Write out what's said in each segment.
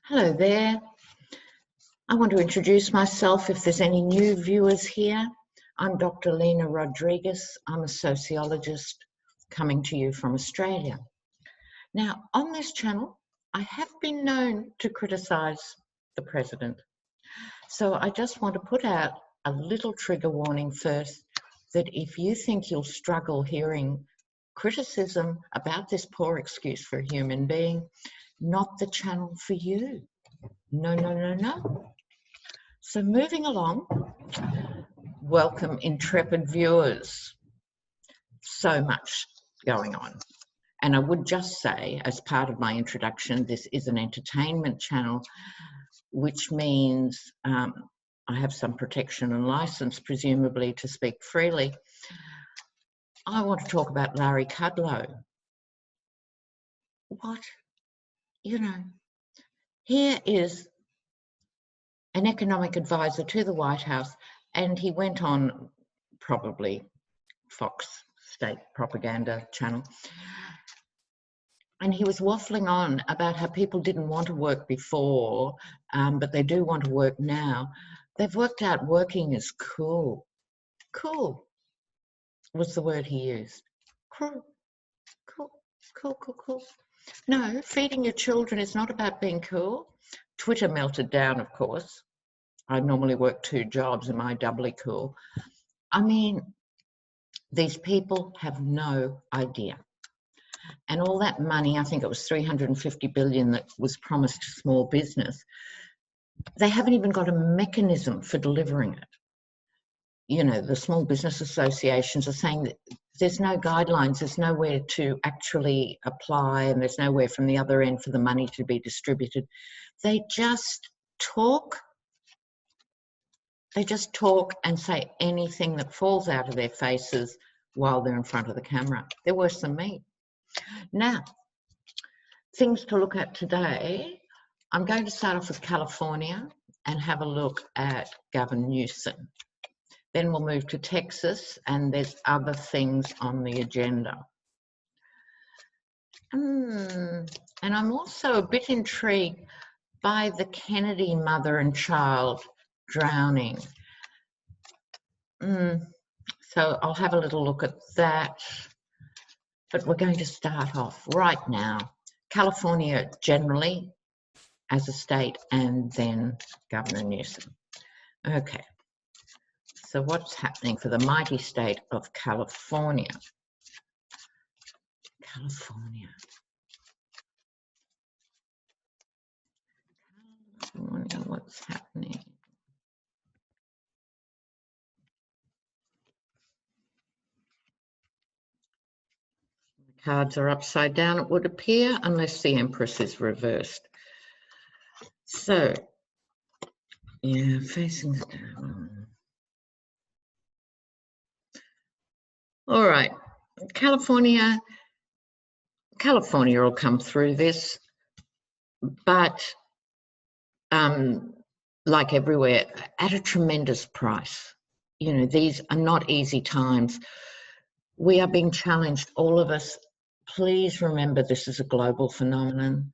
Hello there. I want to introduce myself if there's any new viewers here. I'm Dr. Lena Rodriguez. I'm a sociologist coming to you from Australia. Now, on this channel, I have been known to criticise the President. So I just want to put out a little trigger warning first that if you think you'll struggle hearing criticism about this poor excuse for a human being, not the channel for you. No, no, no, no. So moving along, welcome intrepid viewers. So much going on. And I would just say, as part of my introduction, this is an entertainment channel, which means I have some protection and license, presumably, to speak freely. I want to talk about Larry Kudlow. What? You know, here is an economic advisor to the White House, and he went on probably Fox state propaganda channel, and he was waffling on about how people didn't want to work before, but they do want to work now. They've worked out working is cool. Cool was the word he used. Cool, cool, cool, cool, cool. No, feeding your children is not about being cool. Twitter melted down, of course. I normally work 2 jobs. Am I doubly cool? I mean, these people have no idea. And all that money, I think it was 350 billion that was promised to small business, they haven't even got a mechanism for delivering it. You know, the small business associations are saying that there's no guidelines, there's nowhere to actually apply, and there's nowhere from the other end for the money to be distributed. They just talk. They just talk and say anything that falls out of their faces while they're in front of the camera. They're worse than me. Now, things to look at today. I'm going to start off with California and have a look at Governor Newsom. Then we'll move to Texas, and there's other things on the agenda. And I'm also a bit intrigued by the Kennedy mother and child drowning. So I'll have a little look at that. But we're going to start off right now. California generally as a state, and then Governor Newsom. Okay. So what's happening for the mighty state of California? California, what's happening? The cards are upside down, it would appear, unless the Empress is reversed. So, yeah, facing down. All right, California will come through this, but like everywhere, at a tremendous price. You know, these are not easy times. We are being challenged, all of us. Please remember this is a global phenomenon.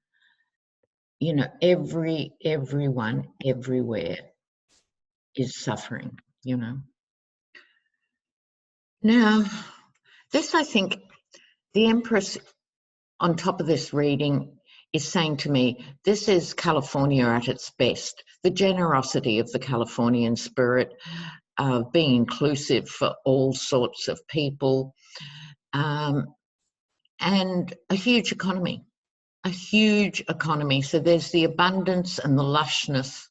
You know, everyone, everywhere is suffering, you know. Now, this, I think, the Empress on top of this reading is saying to me, this is California at its best. The generosity of the Californian spirit, of being inclusive for all sorts of people, and a huge economy. A huge economy. So there's the abundance and the lushness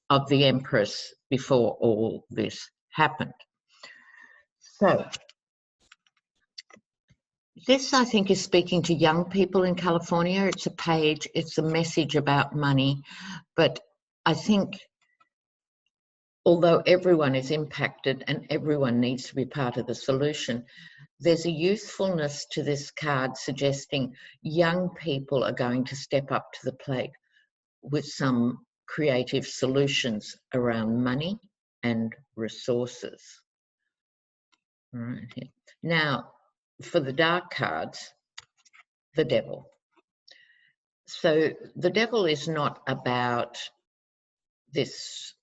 of the Empress before all this happened. So this, I think, is speaking to young people in California. It's a page, it's a message about money, but I think although everyone is impacted and everyone needs to be part of the solution, there's a youthfulness to this card suggesting young people are going to step up to the plate with some creative solutions around money and resources. Right here. Now, for the dark cards, the devil. So the devil is not about this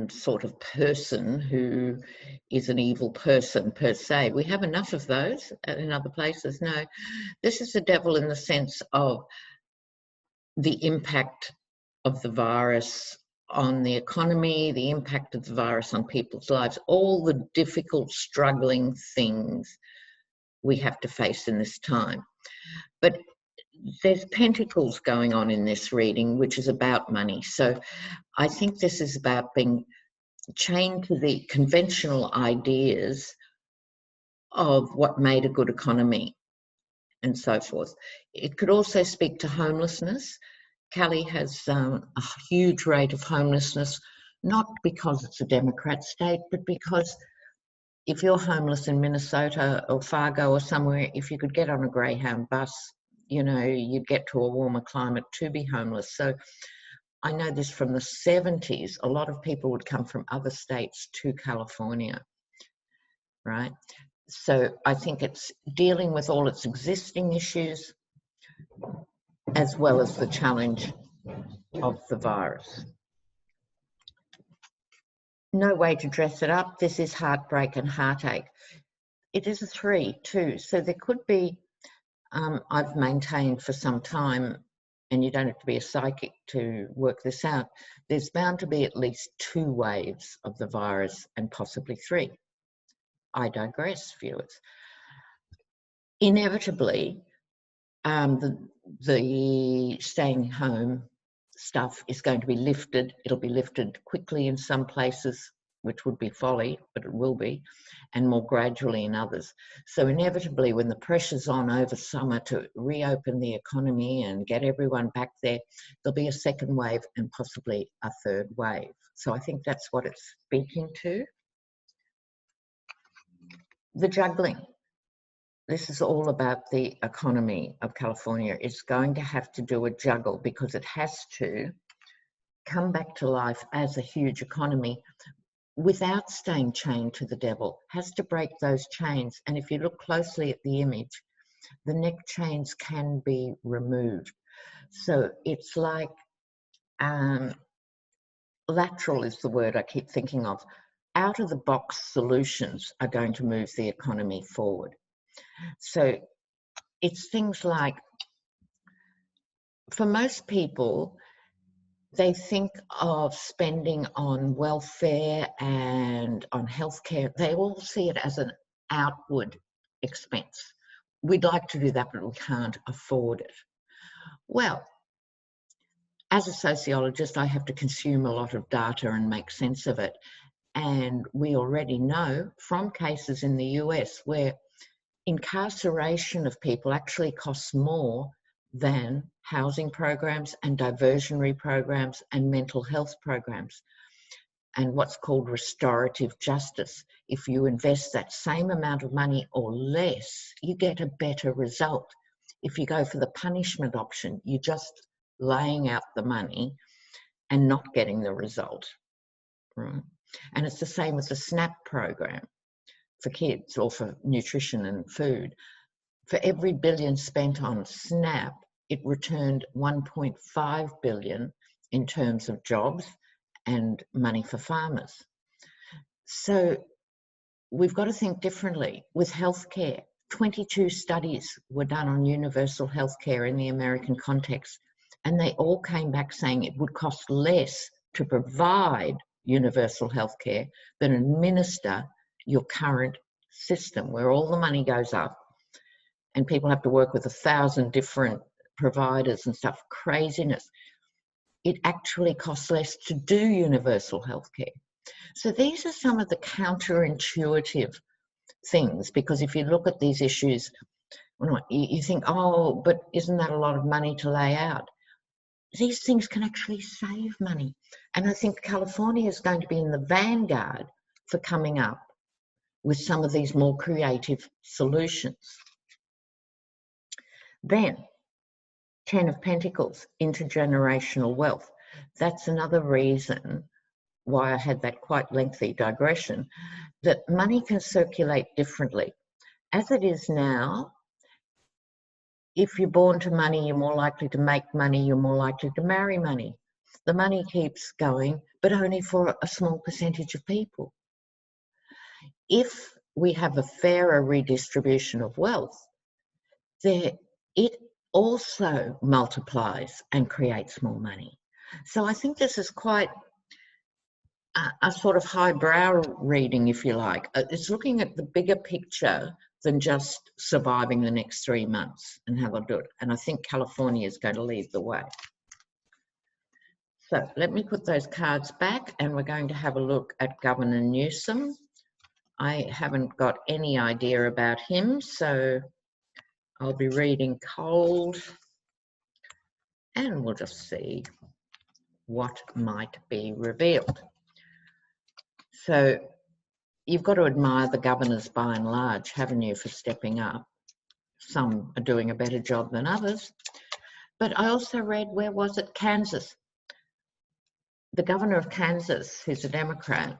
sort of person who is an evil person per se. We have enough of those in other places. No, this is the devil in the sense of the impact of the virus on the economy, the impact of the virus on people's lives, all the difficult, struggling things we have to face in this time. But there's pentacles going on in this reading, which is about money. So I think this is about being chained to the conventional ideas of what made a good economy and so forth. It could also speak to homelessness. Cali has a huge rate of homelessness, not because it's a Democrat state, but because if you're homeless in Minnesota or Fargo or somewhere, if you could get on a Greyhound bus, you know, you'd get to a warmer climate to be homeless. So I know this from the 70s, a lot of people would come from other states to California, right? So I think it's dealing with all its existing issues as well as the challenge of the virus. No way to dress it up. This is heartbreak and heartache. It is a 3 too. So there could be, I've maintained for some time, and you don't have to be a psychic to work this out, there's bound to be at least 2 waves of the virus and possibly 3. I digress, viewers. Inevitably, the staying home stuff is going to be lifted. It'll be lifted quickly in some places, which would be folly, but it will be, and more gradually in others. So inevitably, when the pressure's on over summer to reopen the economy and get everyone back there, there'll be a 2nd wave and possibly a 3rd wave. So I think that's what it's speaking to. The juggling. This is all about the economy of California. It's going to have to do a juggle because it has to come back to life as a huge economy without staying chained to the devil, has to break those chains. And if you look closely at the image, the neck chains can be removed. So it's like lateral is the word I keep thinking of. Out of the box solutions are going to move the economy forward. So it's things like, for most people, they think of spending on welfare and on healthcare. They all see it as an outward expense. We'd like to do that, but we can't afford it. Well, as a sociologist, I have to consume a lot of data and make sense of it. And we already know from cases in the US where incarceration of people actually costs more than housing programs and diversionary programs and mental health programs and what's called restorative justice. If you invest that same amount of money or less, you get a better result. If you go for the punishment option, you're just laying out the money and not getting the result, right? And it's the same with the SNAP program for kids or for nutrition and food. For every billion spent on SNAP, it returned 1.5 billion in terms of jobs and money for farmers. So we've got to think differently. With healthcare, 22 studies were done on universal healthcare in the American context, and they all came back saying it would cost less to provide universal healthcare than administer your current system, where all the money goes up and people have to work with 1,000 different providers and stuff. Craziness. It actually costs less to do universal healthcare. So these are some of the counterintuitive things, because if you look at these issues, you think, oh, but isn't that a lot of money to lay out? These things can actually save money. And I think California is going to be in the vanguard for coming up with some of these more creative solutions. Then, 10 of Pentacles, intergenerational wealth. That's another reason why I had that quite lengthy digression, that money can circulate differently. As it is now, if you're born to money, you're more likely to make money, you're more likely to marry money. The money keeps going, but only for a small percentage of people. If we have a fairer redistribution of wealth, it also multiplies and creates more money. So I think this is quite a sort of highbrow reading, if you like. It's looking at the bigger picture than just surviving the next 3 months and how they'll do it. And I think California is going to lead the way. So let me put those cards back, and we're going to have a look at Governor Newsom. I haven't got any idea about him, so I'll be reading cold, and we'll just see what might be revealed. So you've got to admire the governors by and large, haven't you, for stepping up. Some are doing a better job than others. But I also read, where was it? Kansas. The governor of Kansas, who's a Democrat,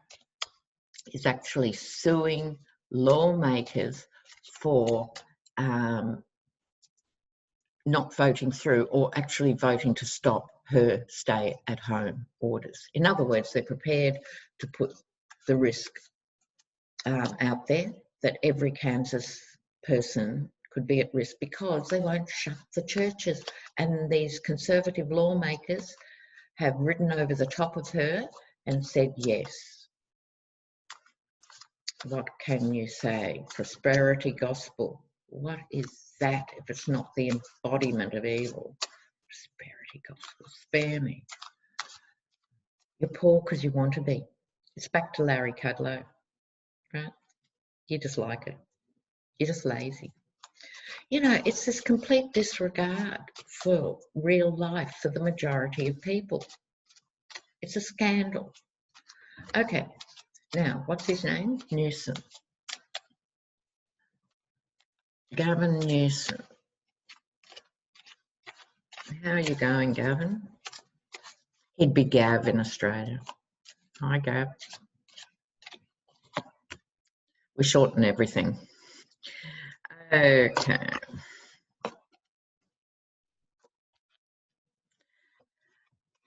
is actually suing lawmakers for not voting through, or actually voting to stop her stay-at-home orders. In other words, they're prepared to put the risk out there that every Kansas person could be at risk because they won't shut the churches. And these conservative lawmakers have ridden over the top of her and said yes. What can you say? Prosperity gospel. What is that if it's not the embodiment of evil? Prosperity gospel. Spare me. You're poor because you want to be. It's back to Larry Kudlow, right? You just like it. You're just lazy. You know, it's this complete disregard for real life for the majority of people. It's a scandal. Okay, now, what's his name? Newsom. Gavin Newsom. How are you going, Gavin? He'd be Gav in Australia. Hi, Gav. We shorten everything. Okay.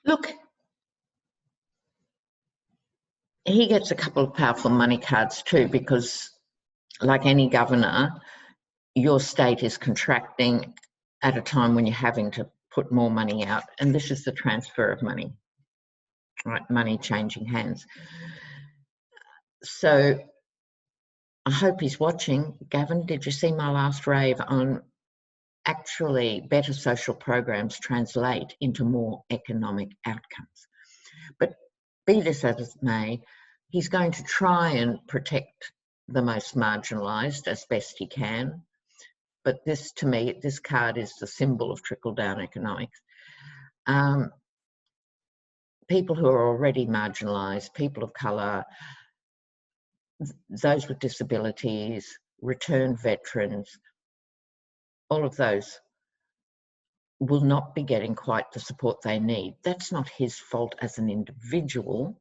Look, he gets a couple of powerful money cards too, because like any governor, your state is contracting at a time when you're having to put more money out. And this is the transfer of money, right? Money changing hands. So I hope he's watching. Gavin, did you see my last rave on actually better social programs translate into more economic outcomes? But be this as it may, he's going to try and protect the most marginalised as best he can. But this, to me, this card is the symbol of trickle-down economics. People who are already marginalised, people of colour, those with disabilities, returned veterans, all of those will not be getting quite the support they need. That's not his fault as an individual.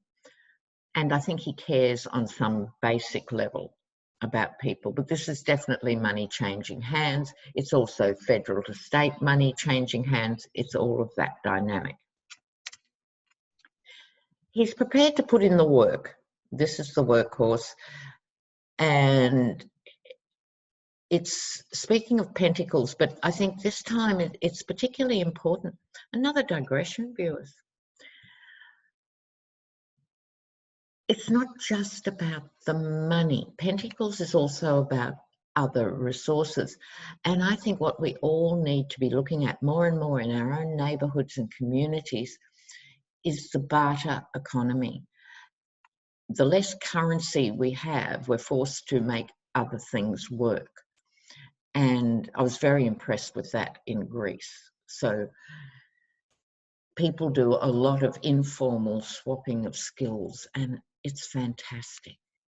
And I think he cares on some basic level about people, but this is definitely money changing hands. It's also federal to state money changing hands. It's all of that dynamic. He's prepared to put in the work. This is the workhorse. And it's, speaking of pentacles, but I think this time it's particularly important. Another digression, viewers. It's not just about the money. Pentacles is also about other resources. And I think what we all need to be looking at more and more in our own neighbourhoods and communities is the barter economy. The less currency we have, we're forced to make other things work. And I was very impressed with that in Greece. So people do a lot of informal swapping of skills, and it's fantastic,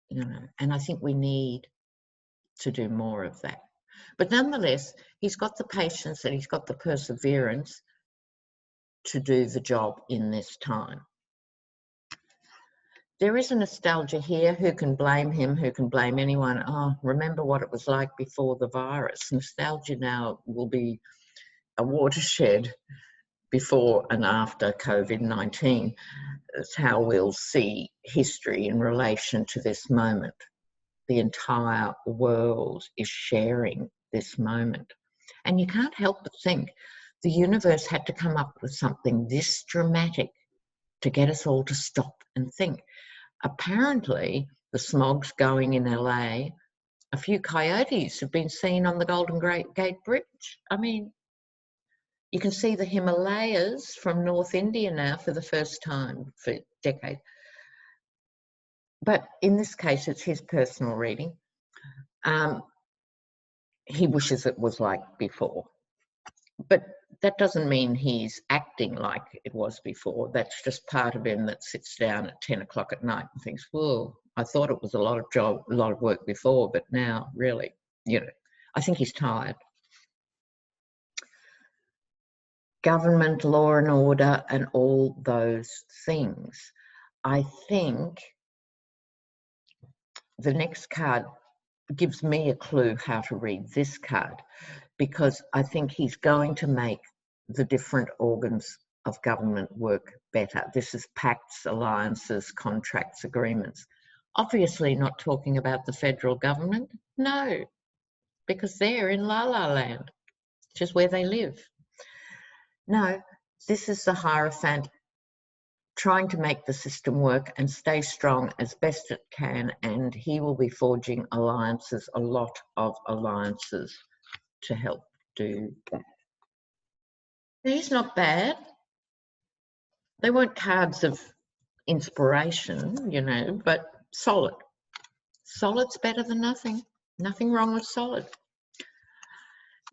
you know, and I think we need to do more of that. But nonetheless, he's got the patience and he's got the perseverance to do the job in this time. There is a nostalgia here. Who can blame him? Who can blame anyone? Oh, remember what it was like before the virus. Nostalgia now will be a watershed before and after COVID-19. It's how we'll see history in relation to this moment. The entire world is sharing this moment. And you can't help but think the universe had to come up with something this dramatic to get us all to stop and think. Apparently, the smog's going in LA. A few coyotes have been seen on the Golden Gate Bridge. I mean, you can see the Himalayas from North India now for the first time for decades. But in this case, it's his personal reading. He wishes it was like before. But that doesn't mean he's acting like it was before. That's just part of him that sits down at 10 o'clock at night and thinks, whoa, I thought it was a lot of work before, but now really, you know, I think he's tired. Government, law and order, and all those things. I think the next card gives me a clue how to read this card, because I think he's going to make the different organs of government work better. This is pacts, alliances, contracts, agreements. Obviously not talking about the federal government, no, because they're in La La Land, which is where they live. No, this is the Hierophant trying to make the system work and stay strong as best it can, and he will be forging alliances, a lot of alliances, to help do that. He's not bad. They weren't cards of inspiration, you know, but solid. Solid's better than nothing. Nothing wrong with solid.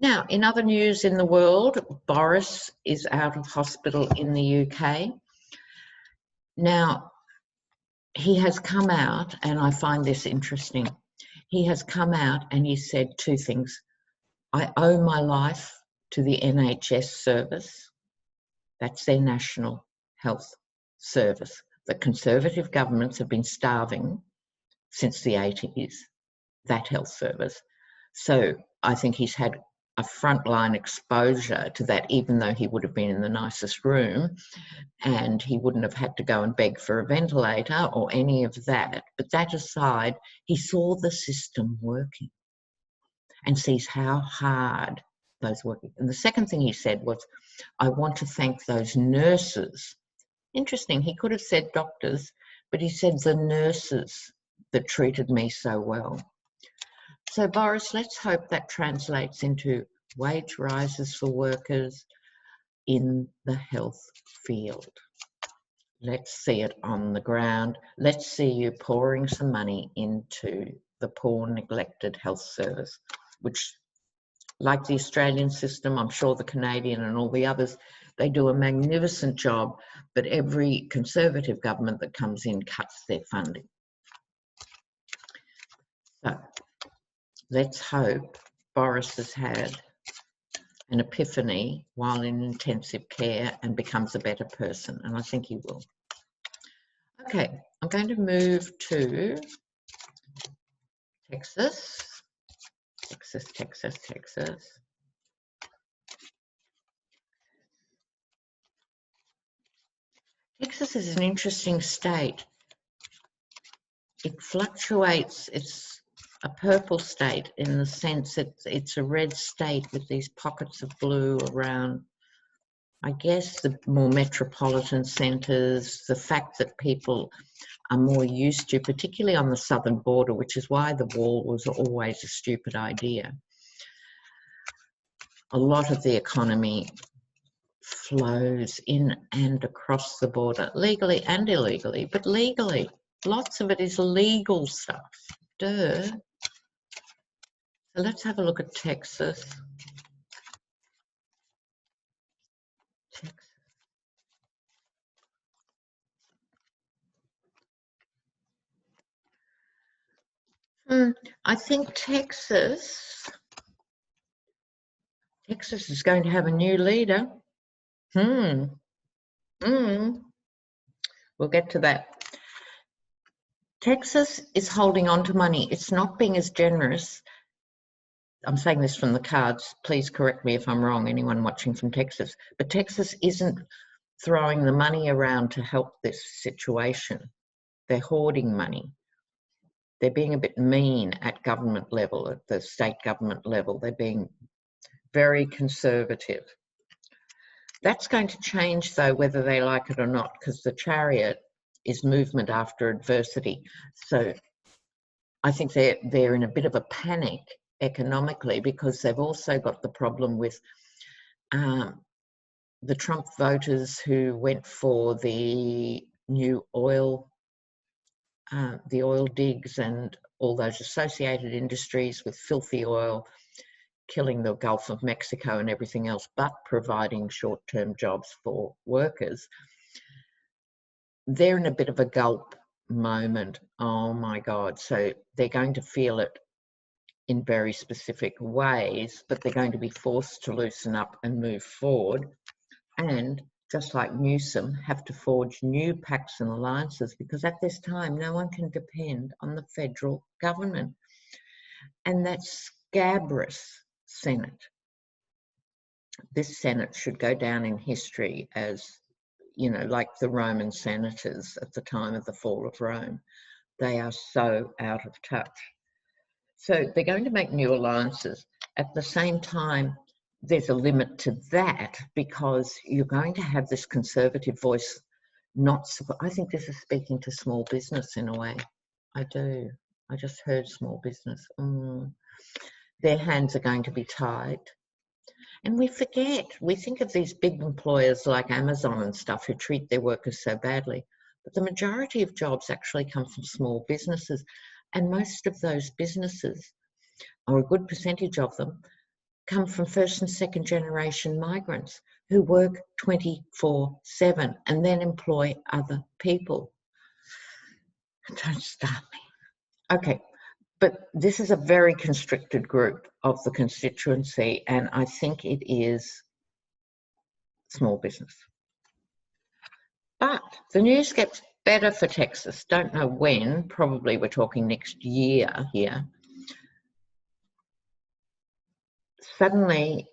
Now, in other news in the world, Boris is out of hospital in the UK. Now, he has come out, and I find this interesting. He has come out and he said two things. I owe my life to the NHS service. That's their national health service. The Conservative governments have been starving since the 80s, that health service. So I think he's had a frontline exposure to that, even though he would have been in the nicest room and he wouldn't have had to go and beg for a ventilator or any of that. But that aside, he saw the system working and sees how hard those working. And the second thing he said was, I want to thank those nurses. Interesting, he could have said doctors, but he said the nurses that treated me so well. So Boris, let's hope that translates into wage rises for workers in the health field. Let's see it on the ground. Let's see you pouring some money into the poor, neglected health service, which, like the Australian system, I'm sure the Canadian and all the others, they do a magnificent job, but every Conservative government that comes in cuts their funding. So let's hope Boris has had an epiphany while in intensive care and becomes a better person, and I think he will. Okay, I'm going to move to Texas. Texas. Texas is an interesting state. It fluctuates. It's a purple state in the sense that it's a red state with these pockets of blue around, I guess, the more metropolitan centres, the fact that people are more used to, particularly on the southern border, which is why the wall was always a stupid idea. A lot of the economy flows in and across the border, legally and illegally, but legally. Lots of it is legal stuff. Duh. So let's have a look at Texas. I think Texas is going to have a new leader. We'll get to that. Texas is holding on to money. It's not being as generous. I'm saying this from the cards, please correct me if I'm wrong, anyone watching from Texas, but Texas isn't throwing the money around to help this situation. They're hoarding money. They're being a bit mean at government level, at the state government level. They're being very conservative. That's going to change, though, whether they like it or not, because the Chariot is movement after adversity. So I think they're in a bit of a panic economically, because they've also got the problem with the Trump voters who went for the new oil, the oil digs and all those associated industries with filthy oil, killing the Gulf of Mexico and everything else, but providing short-term jobs for workers. They're in a bit of a gulp moment. Oh my God. So they're going to feel it in very specific ways, but they're going to be forced to loosen up and move forward. And just like Newsom, have to forge new pacts and alliances, because at this time, no one can depend on the federal government. And that scabrous Senate, this Senate should go down in history as, you know, like the Roman senators at the time of the fall of Rome. They are so out of touch. So they're going to make new alliances. At the same time, there's a limit to that, because you're going to have this conservative voice not... I think this is speaking to small business in a way. I do. I just heard small business. Their hands are going to be tied. And we forget, we think of these big employers like Amazon and stuff who treat their workers so badly, but the majority of jobs actually come from small businesses. And most of those businesses, or a good percentage of them, come from first and second generation migrants who work 24/7 and then employ other people. Don't start me. Okay, but this is a very constricted group of the constituency, and I think it is small business. But the news gets better for Texas. Don't know when, probably we're talking next year here. Suddenly,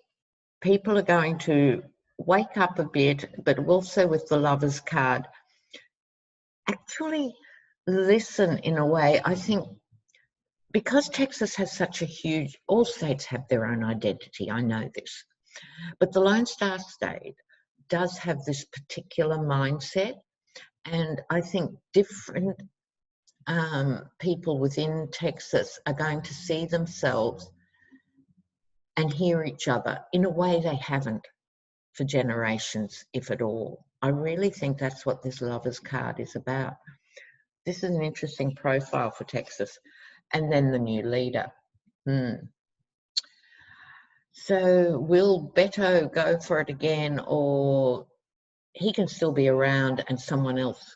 people are going to wake up a bit, but also with the Lover's card, actually listen in a way. I think because Texas has such a huge... all states have their own identity, I know this, but the Lone Star State does have this particular mindset, and I think different people within Texas are going to see themselves and hear each other in a way they haven't for generations, if at all. I really think that's what this Lover's card is about. This is an interesting profile for Texas. And then the new leader. So will Beto go for it again, or he can still be around and someone else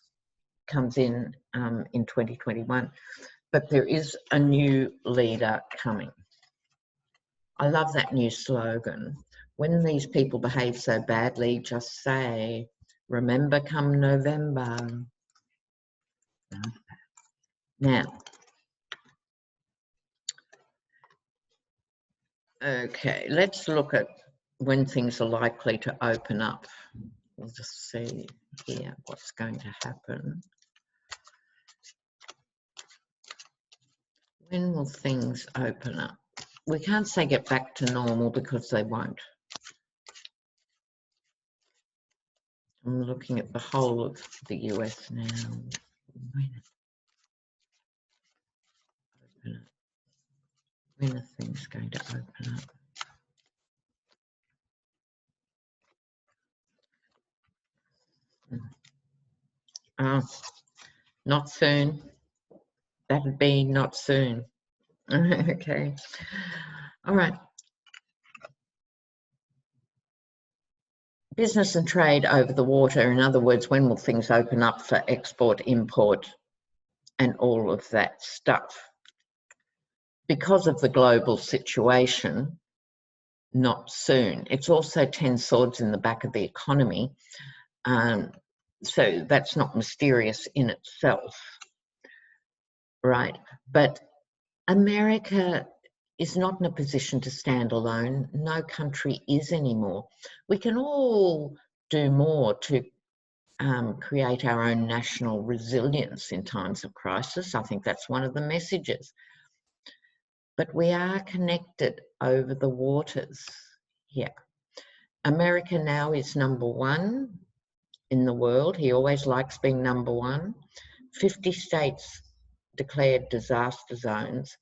comes in 2021? But there is a new leader coming. I love that new slogan. When these people behave so badly, just say, remember come November. Now, okay, let's look at when things are likely to open up. We'll just see here what's going to happen. When will things open up? We can't say get back to normal, because they won't. I'm looking at the whole of the US now. When are things going to open up? Not soon. That'd be not soon. Okay. All right. Business and trade over the water. In other words, when will things open up for export, import, and all of that stuff? Because of the global situation, not soon. It's also 10 swords in the back of the economy. So that's not mysterious in itself, right? But America is not in a position to stand alone. No country is anymore. We can all do more to create our own national resilience in times of crisis. I think that's one of the messages. But we are connected over the waters here. America now is #1 in the world. He always likes being #1. 50 states declared disaster zones.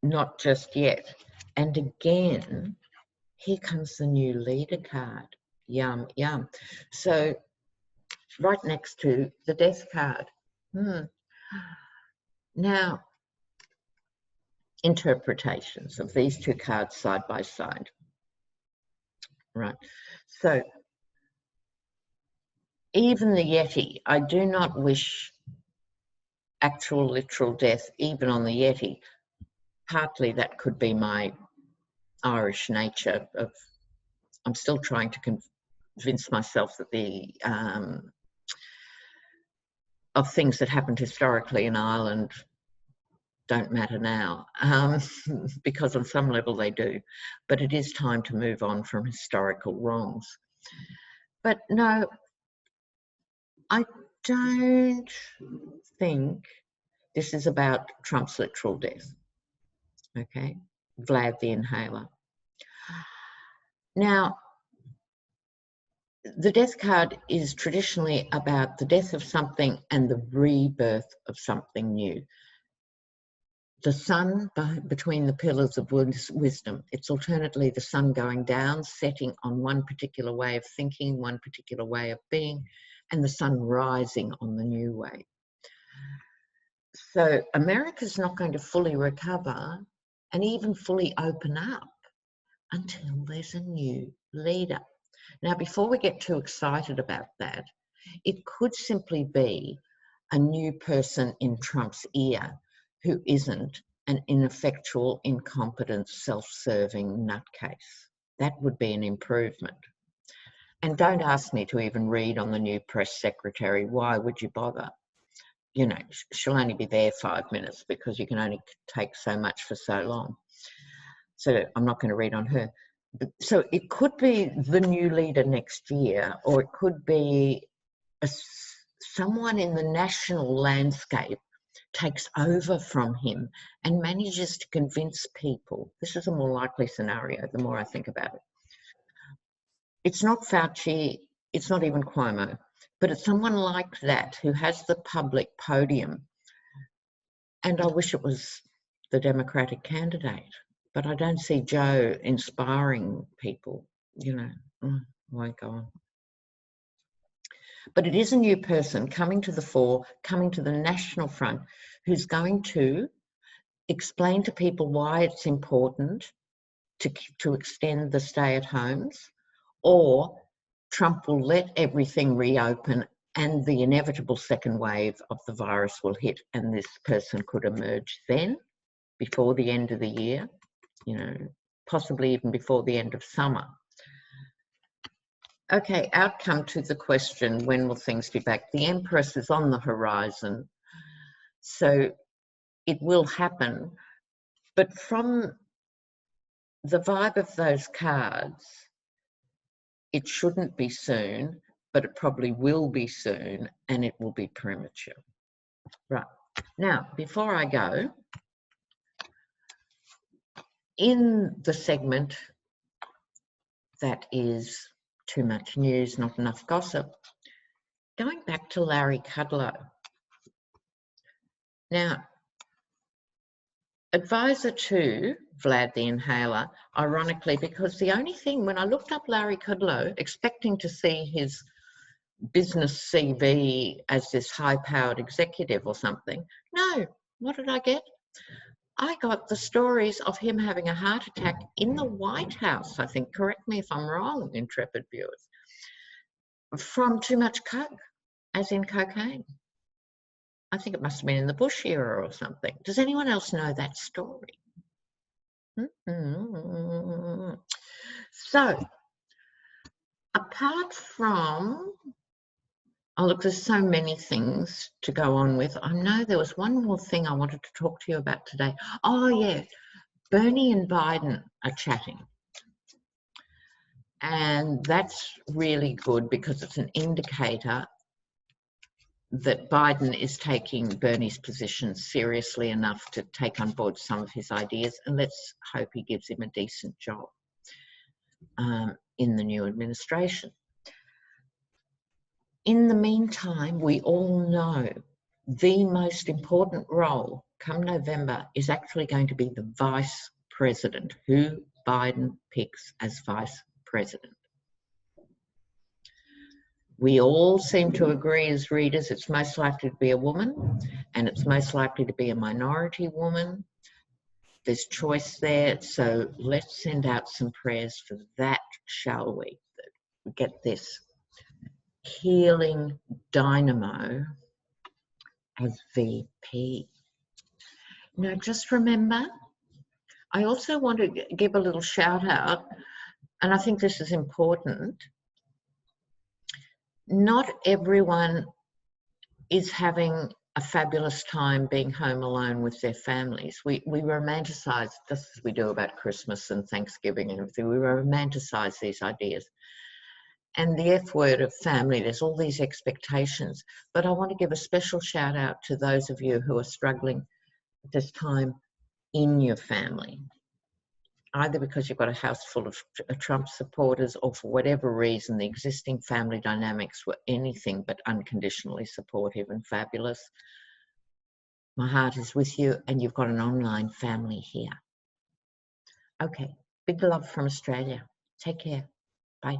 Not just yet. And again, here comes the new leader card. Yum, yum. So right next to the death card. Now, interpretations of these two cards side by side. Right. So even the Yeti, I do not wish actual literal death even on the Yeti. Partly that could be my Irish nature of, I'm still trying to convince myself that the of things that happened historically in Ireland don't matter now, because on some level they do, but it is time to move on from historical wrongs. But no, I don't think this is about Trump's literal death, okay? Vlad the Inhaler. Now, the death card is traditionally about the death of something and the rebirth of something new. The sun between the pillars of wisdom. It's alternately the sun going down, setting on one particular way of thinking, one particular way of being, and the sun rising on the new way. So America's not going to fully recover and even fully open up until there's a new leader. Now, before we get too excited about that, it could simply be a new person in Trump's ear who isn't an ineffectual, incompetent, self-serving nutcase. That would be an improvement. And don't ask me to even read on the new press secretary. Why would you bother? You know, she'll only be there 5 minutes because you can only take so much for so long. So I'm not going to read on her. So it could be the new leader next year, or it could be someone in the national landscape takes over from him and manages to convince people. This is a more likely scenario the more I think about it. It's not Fauci, it's not even Cuomo, but it's someone like that who has the public podium. And I wish it was the Democratic candidate, but I don't see Joe inspiring people, you know. I won't go on. But it is a new person coming to the fore, coming to the national front, who's going to explain to people why it's important to extend the stay-at-homes, or Trump will let everything reopen and the inevitable second wave of the virus will hit, and this person could emerge then, before the end of the year, you know, possibly even before the end of summer. Okay, outcome to the question, when will things be back? The Empress is on the horizon, so it will happen. But from the vibe of those cards, it shouldn't be soon, but it probably will be soon, and it will be premature. Right. Now, before I go, in the segment that is too much news, not enough gossip, going back to Larry Kudlow. Now, advisor to Vlad the Inhaler, ironically, because the only thing, when I looked up Larry Kudlow, expecting to see his business CV as this high-powered executive or something, no, what did I get? I got the stories of him having a heart attack in the White House, I think. Correct me if I'm wrong, intrepid viewers. From too much coke, as in cocaine. I think it must have been in the Bush era or something. Does anyone else know that story? So, apart from, Oh, look, there's so many things to go on with. I know there was one more thing I wanted to talk to you about today. Oh, yeah, Bernie and Biden are chatting. And that's really good because it's an indicator that Biden is taking Bernie's position seriously enough to take on board some of his ideas. And let's hope he gives him a decent job in the new administration. In the meantime, we all know the most important role come November is actually going to be the vice president, who Biden picks as vice president. We all seem to agree as readers it's most likely to be a woman, and it's most likely to be a minority woman. There's choice there, so let's send out some prayers for that, shall we? Get this healing dynamo as VP. Now, just remember, I also want to give a little shout out, and I think this is important. Not everyone is having a fabulous time being home alone with their families. We romanticize, just as we do about Christmas and Thanksgiving and everything, we romanticize these ideas. And the F word of family, there's all these expectations. But I want to give a special shout out to those of you who are struggling at this time in your family, either because you've got a house full of Trump supporters or for whatever reason the existing family dynamics were anything but unconditionally supportive and fabulous. My heart is with you, and you've got an online family here. Okay, big love from Australia. Take care. Bye.